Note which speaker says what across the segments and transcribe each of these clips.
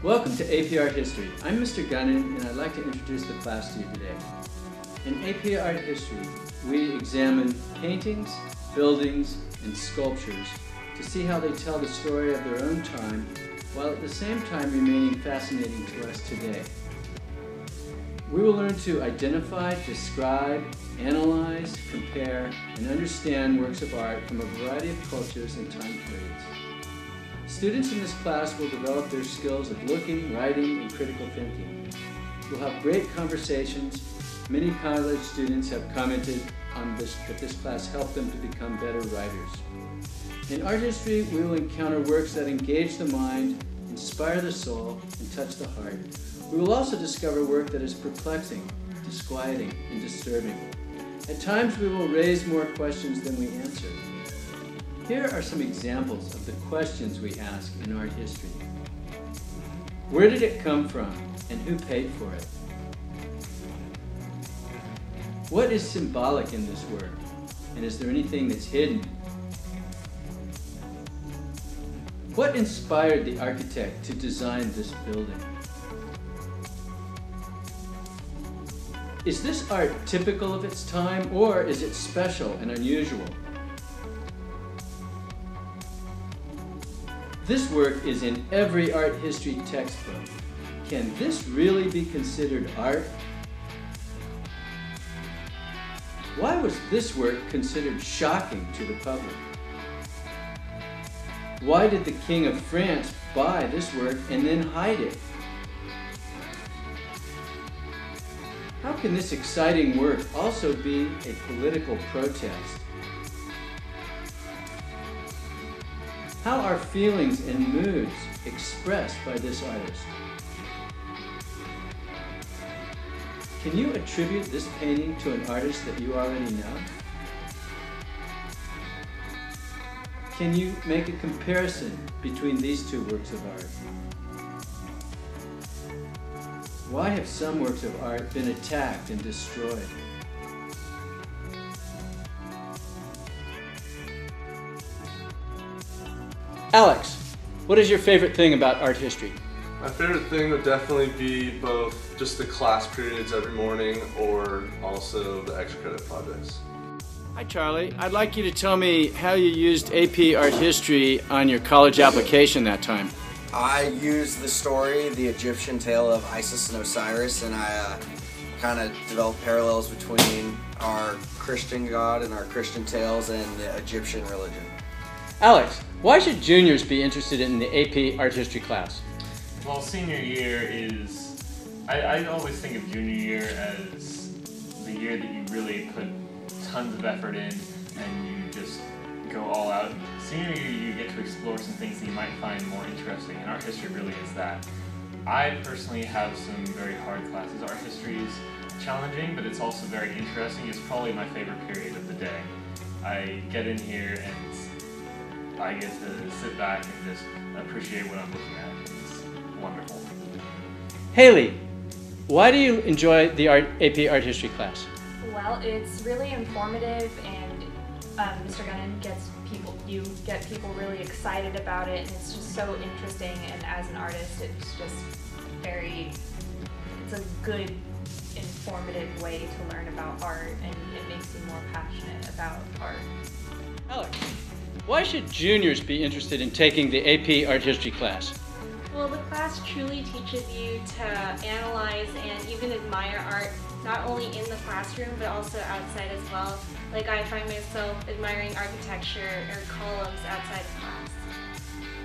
Speaker 1: Welcome to AP Art History. I'm Mr. Gunnin, and I'd like to introduce the class to you today. In AP Art History, we examine paintings, buildings, and sculptures to see how they tell the story of their own time, while at the same time remaining fascinating to us today. We will learn to identify, describe, analyze, compare, and understand works of art from a variety of cultures and time periods. Students in this class will develop their skills of looking, writing, and critical thinking. We'll have great conversations. Many college students have commented on that this class helped them to become better writers. In art history, we will encounter works that engage the mind, inspire the soul, and touch the heart. We will also discover work that is perplexing, disquieting, and disturbing. At times, we will raise more questions than we answer. Here are some examples of the questions we ask in art history. Where did it come from, and who paid for it? What is symbolic in this work, and is there anything that's hidden? What inspired the architect to design this building? Is this art typical of its time, or is it special and unusual? This work is in every art history textbook. Can this really be considered art? Why was this work considered shocking to the public? Why did the King of France buy this work and then hide it? How can this exciting work also be a political protest? How are feelings and moods expressed by this artist? Can you attribute this painting to an artist that you already know? Can you make a comparison between these two works of art? Why have some works of art been attacked and destroyed? Alex, what is your favorite thing about art history?
Speaker 2: My favorite thing would definitely be both just the class periods every morning or also the extra credit projects.
Speaker 1: Hi Charlie, I'd like you to tell me how you used AP Art History on your college application that time.
Speaker 3: I used the story, the Egyptian tale of Isis and Osiris, and I kind of developed parallels between our Christian God and our Christian tales and the Egyptian religion.
Speaker 1: Alex, why should juniors be interested in the AP Art History class?
Speaker 4: Well, senior year is, I always think of junior year as the year that you really put tons of effort in and you just go all out. Senior year, you get to explore some things that you might find more interesting, and art history really is that. I personally have some very hard classes. Art history is challenging, but it's also very interesting. It's probably my favorite period of the day. I get in here and I get to sit back and just appreciate what I'm looking at. It's wonderful.
Speaker 1: Haley, why do you enjoy the AP Art History class?
Speaker 5: Well, it's really informative, and Mr. Gunnin you get people really excited about it, and it's just so interesting, and as an artist it's just it's a good informative way to learn about art, and it makes you more passionate about art.
Speaker 1: Alex, why should juniors be interested in taking the AP Art History class?
Speaker 6: Well, the class truly teaches you to analyze and even admire art, not only in the classroom, but also outside as well. Like, I find myself admiring architecture or columns outside of class.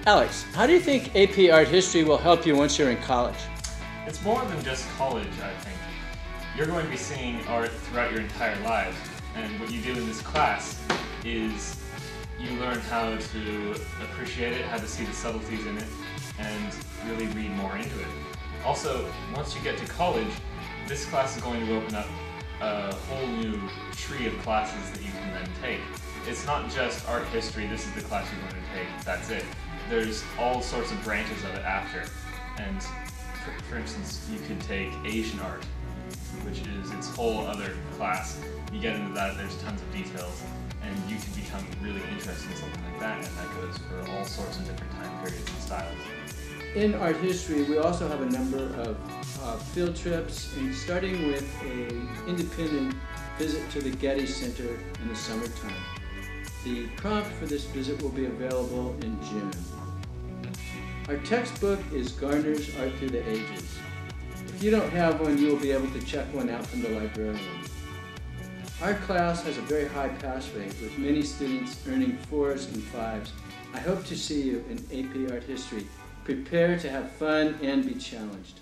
Speaker 1: Alex, how do you think AP Art History will help you once you're in college?
Speaker 4: It's more than just college, I think. You're going to be seeing art throughout your entire lives, and what you do in this class is you learn how to appreciate it, how to see the subtleties in it, and really read more into it. Also, once you get to college, this class is going to open up a whole new tree of classes that you can then take. It's not just art history, this is the class you're going to take, that's it. There's all sorts of branches of it after. And for instance, you could take Asian art, which is its whole other class. You get into that, there's tons of details, and you can become really interested in something like that, and that goes for all sorts of different time periods and styles.
Speaker 1: In art history, we also have a number of field trips, and starting with an independent visit to the Getty Center in the summertime. The prompt for this visit will be available in June. Our textbook is Garner's Art Through the Ages. If you don't have one, you will be able to check one out from the librarian. Our class has a very high pass rate, with many students earning 4s and 5s. I hope to see you in AP Art History. Prepare to have fun and be challenged.